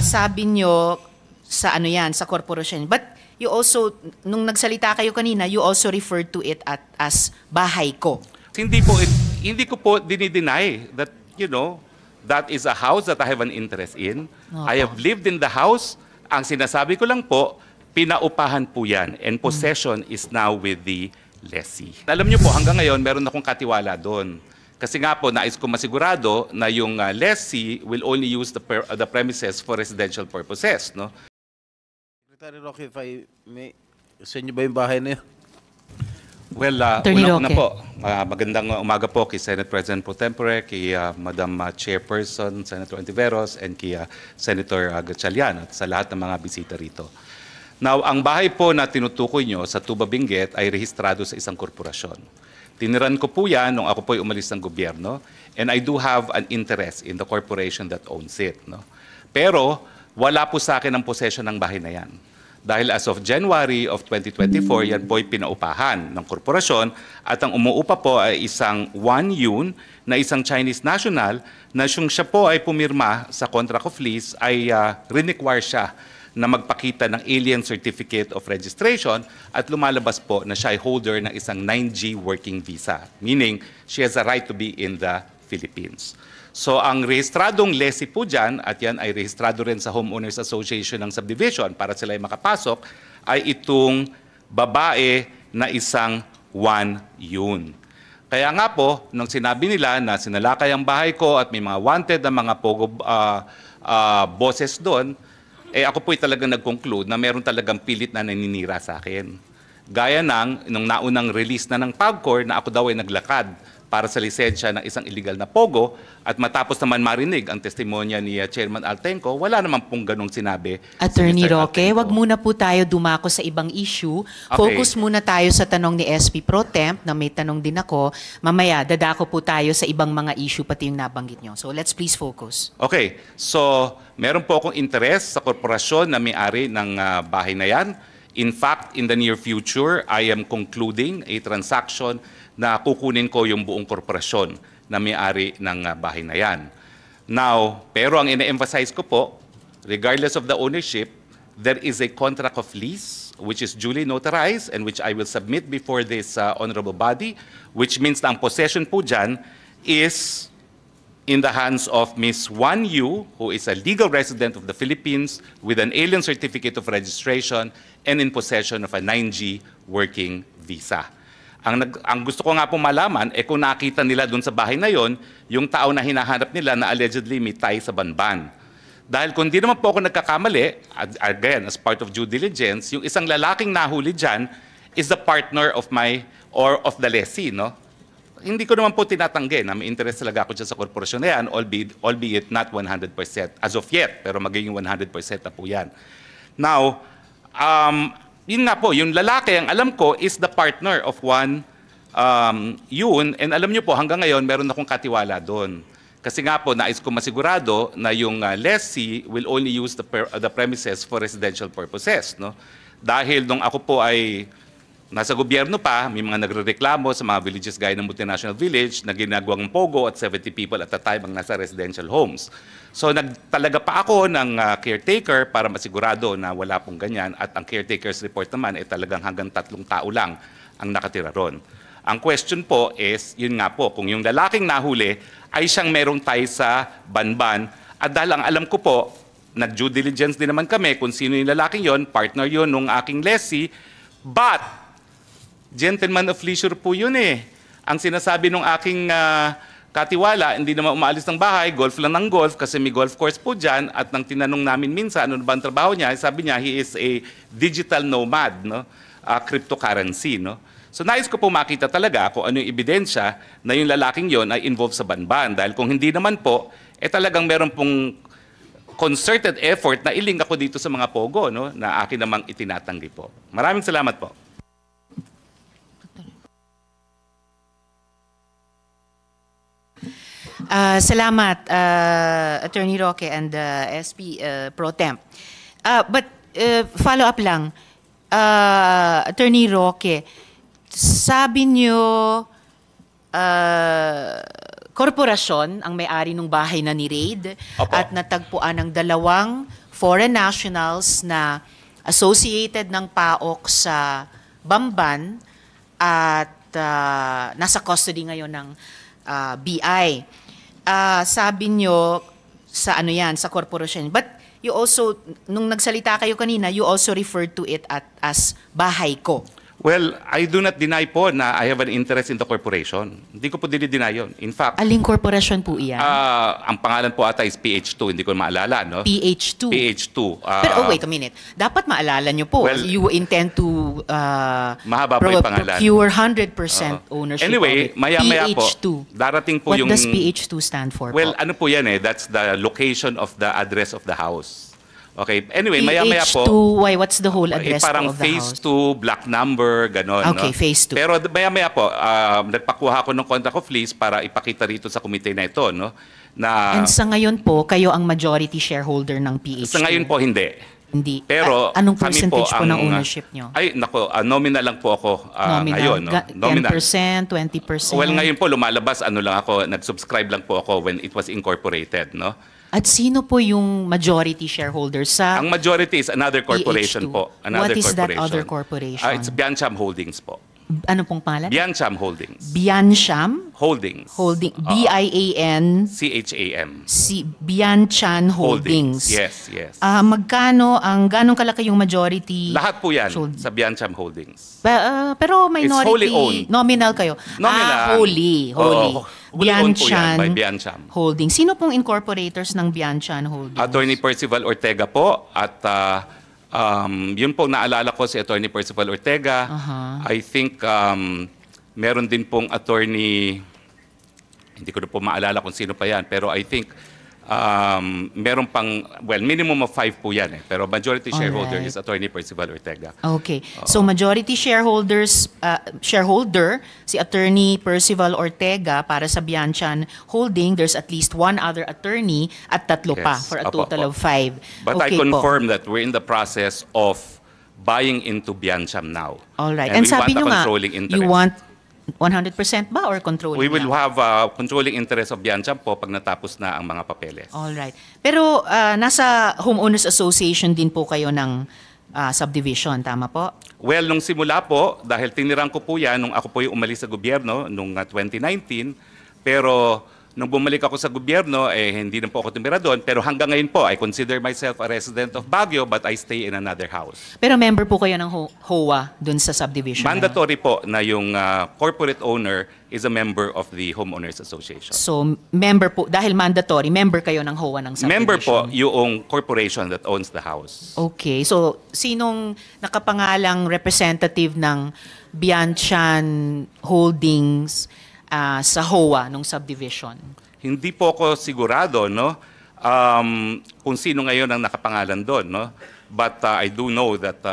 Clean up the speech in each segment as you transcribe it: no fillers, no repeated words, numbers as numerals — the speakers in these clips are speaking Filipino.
sabi nyo sa ano yan, sa korporasyon. But you also, nung nagsalita kayo kanina, you also referred to it as bahay ko. Hindi ko po dinideny that, you know, that is a house that I have an interest in. I have lived in the house. Ang sinasabi ko lang po, pinaupahan po yan. And possession is now with the lessee. Alam niyo po, hanggang ngayon, meron akong katiwala doon. Kasi nga po, nais ko masigurado na yung lessee will only use the premises for residential purposes. No? Secretary Roque, if I may, sa inyo ba yung bahay na yun? Well, una po, magandang umaga po kay Senate President Pro Tempore, kay Madam Chairperson, Senator Antiveros, and kay Senator Gatchalian, at sa lahat ng mga bisita rito. Now, ang bahay po na tinutukoy nyo sa Tuba Benguet ay rehistrado sa isang korporasyon. Tiniran ko po yan nung ako po ay umalis ng gobyerno, and I do have an interest in the corporation that owns it. No? Pero wala po sa akin ang possession ng bahay na yan. Dahil as of January of 2024, yan po ay pinaupahan ng korporasyon, at ang umuupa po ay isang Wang Yun na isang Chinese national na siya po ay pumirma sa contract of lease ay require siya na magpakita ng alien certificate of registration at lumalabas po na siya ay holder ng isang 9G working visa, meaning she has a right to be in the Philippines. So ang rehistradong lessee po dyan, at yan ay rehistrado rin sa Homeowners Association ng Subdivision para sila ay makapasok, ay itong babae na isang Wang Yun. Kaya nga po, nung sinabi nila na sinalakay ang bahay ko at may mga wanted na mga pogo bosses doon, eh ako po'y talagang nag-conclude na meron talagang pilit na naninira sa akin. Gaya nung naunang release na ng PAGCOR na ako daw ay naglakad para sa lisensya ng isang illegal na pogo, at matapos naman marinig ang testimonya ni Chairman Altenco, wala naman pong ganong sinabi. Attorney Roque, wag muna po tayo dumako sa ibang issue. Okay. Focus muna tayo sa tanong ni SP Pro Temp, na may tanong din ako. Mamaya, dadako po tayo sa ibang mga issue, pati yung nabanggit nyo. So let's please focus. Okay, so meron po akong interest sa korporasyon na may-ari ng bahay na yan. In fact, in the near future, I am concluding a transaction na kukunin ko yung buong korporasyon na may-ari ng bahay na yan. Now, pero ang ina-emphasize ko po, regardless of the ownership, there is a contract of lease which is duly notarized and which I will submit before this honorable body, which means na ang possession po dyan is in the hands of Ms. Wang Yu, who is a legal resident of the Philippines with an alien certificate of registration and in possession of a 9G working visa. Ang gusto ko nga po malaman, kung nakita nila doon sa bahay na yon, yung tao na hinahanap nila na allegedly may tie sa Banban. Dahil kung di naman po ako nagkakamali, again, as part of due diligence, yung isang lalaking nahuli dyan is the partner of of the lessee, no? Hindi ko naman po tinatanggi na may interest talaga ako dyan sa korporasyon na yan, albeit not 100% as of yet, pero magiging 100% na po yan. Now, yun nga po, yung lalaki, ang alam ko, is the partner of Wang Yun, and alam nyo po, hanggang ngayon, meron akong katiwala doon. Kasi nga po, nais ko masigurado na yung lessee will only use the premises for residential purposes. No? Dahil nung ako po ay nasa gobyerno pa, may mga nagrereklamo sa mga villages gaya ng Multinational Village na ginagawang pogo at 70 people at a time ang nasa residential homes. So nagtalaga pa ako ng caretaker para masigurado na wala pong ganyan, at ang caretaker's report naman ay talagang hanggang 3 tao lang ang nakatira ron. Ang question po is, yun nga po, kung yung lalaking nahuli ay siyang merong tie sa Banban, at dahil ang alam ko po, nag-due diligence din naman kami kung sino yung lalaking yon, partner yon nung aking lessee, but gentleman of leisure po yun eh. Ang sinasabi nung aking katiwala, hindi naman umaalis ng bahay, golf lang ng golf kasi may golf course po dyan, at nang tinanong namin minsan ano ba ang trabaho niya, sabi niya he is a digital nomad, no? Cryptocurrency. No? So nais ko po makita talaga kung ano yung ebidensya na yung lalaking yon ay involved sa Banban. Dahil kung hindi naman po, talagang meron pong concerted effort na iling ako dito sa mga pogo, no? Na akin namang itinatanggi po. Maraming salamat po. Salamat, Attorney Roque and SP Pro Temp. But follow up lang, Attorney Roque, sabi niyo korporasyon ang may-ari ng bahay na ni-raid at natagpuan ng 2 foreign nationals na associated ng PAOK sa Bamban at nasa custody ngayon ng BI. Sabi nyo sa ano yan, sa korporasyon. But you also, nung nagsalita kayo kanina, you also referred to it as bahay ko. Well, I do not deny po na I have an interest in the corporation. Hindi ko po dinideny yun. In fact, Aling korporasyon po iyan? ang pangalan po ata is PH2, hindi ko maalala, no? PH2. PH2. Pero wait a minute. Dapat maalala nyo po. Well, you intend to mahaba po yung pangalan. procure 100% ownership Anyway, of it. maya-maya po, PH2. darating po What yung... does PH2 stand for Well, po? ano po yan eh, that's the location of the address of the house. Okay, anyway, maya-maya po... PH2, why? What's the whole address parang po of the phase house? 2, black number, gano'n. Okay, no? phase 2. Pero maya-maya po, nagpakuha ko ng contract of lease para ipakita rito sa komite na ito, no? Na, And sa ngayon po, kayo ang majority shareholder ng PH2. sa ngayon po, hindi. Hindi. Pero Anong kami percentage po, ng ang, ownership nyo? Ay, nako, nominal lang po ako Nominal. ngayon. No? Nominal. 10%, 20%? Well, ngayon po, lumalabas, ano lang ako, nag-subscribe lang po ako when it was incorporated, no? At sino po yung majority shareholder sa Ang majority is another corporation PH2? po. Another What is that corporation. other corporation? It's Biancham Holdings po. Ano pong pangalan? Biancham Holdings. Biancham Holdings. Holding. B-I-A-N. CHAM. Si Bianchan Holdings. Yes, yes. Magkano ganong kalaki yung majority? Lahat po yan Sold. sa Biancham Holdings. Pero minority. wholly owned. Nominal kayo. Nominal. Wholly. Oo, wholly owned po yan by Bianchan Biancham. Holdings. Sino pong incorporators ng Bianchan Holdings? Attorney Percival Ortega po at yun po naalala ko si Attorney Percival Ortega. I think meron din pong attorney, hindi ko na po maalala kung sino pa yan, pero I think meron pang, well, minimum of 5 po yan eh. Pero majority shareholder Alright. is Attorney Percival Ortega. Okay. So majority shareholder si Attorney Percival Ortega para sa Bianchan Holding. There's at least one other attorney at tatlo pa Yes. for a Opo, total of opo. 5. But okay I confirm that we're in the process of buying into Biancham now. All right. And And we sabi want a nyo nga, controlling interest. you want 100% ba or controlling We will lang? have controlling interest of Biancham po pag natapos na ang mga papeles. All right. Pero nasa Homeowners Association din po kayo ng subdivision, tama po? Well, nung simula po, dahil tinirang ko po yan nung ako po yung umalis sa gobyerno nung 2019, pero nung bumalik ako sa gobyerno, hindi na po ako tumira doon. Pero hanggang ngayon po, I consider myself a resident of Baguio, but I stay in another house. Pero member po kayo ng HOA dun sa subdivision. na yun? Mandatory po na yung corporate owner is a member of the Homeowners Association. So, member po, dahil mandatory, member kayo ng HOA ng subdivision. Member po yung corporation that owns the house. Okay. So, sinong nakapangalang representative ng Bianchan Holdings sa HOA nung subdivision? Hindi po ako sigurado, no? Kung sino ngayon ang nakapangalan doon, no? But I do know that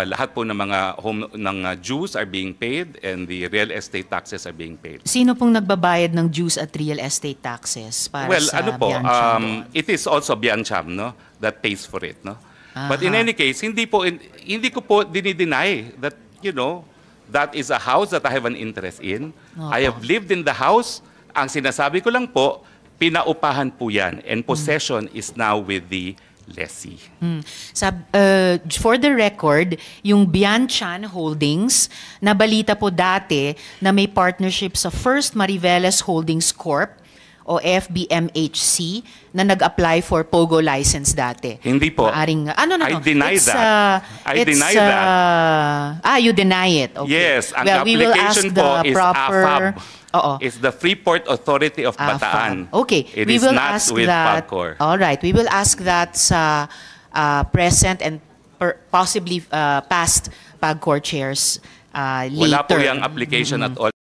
lahat po ng mga dues are being paid and the real estate taxes are being paid. Sino pong nagbabayad ng dues at real estate taxes para Well, sa ano po, Bianchan doon? it is also Biancham, no, that pays for it, no. But in any case, hindi ko po dinideny that, you know, that is a house that I have an interest in. I have lived in the house. Ang sinasabi ko lang po, pinaupahan po yan and possession is now with the lessee. For the record, yung Bianchan Holdings, nabalita po dati na may partnership sa First Mariveles Holdings Corp o FBMHC na nag-apply for POGO license dati. Hindi po. Maaring, I deny that. I deny that. You deny it. Okay. Yes, ang Well, we will ask application po the is proper... AFAB. Oo. It's the Freeport Authority of AFAB. Bataan. Okay, It we is will not ask with that. PAGCOR. All right, we will ask that sa present and possibly past PAGCOR chairs later. Wala po yung application at all.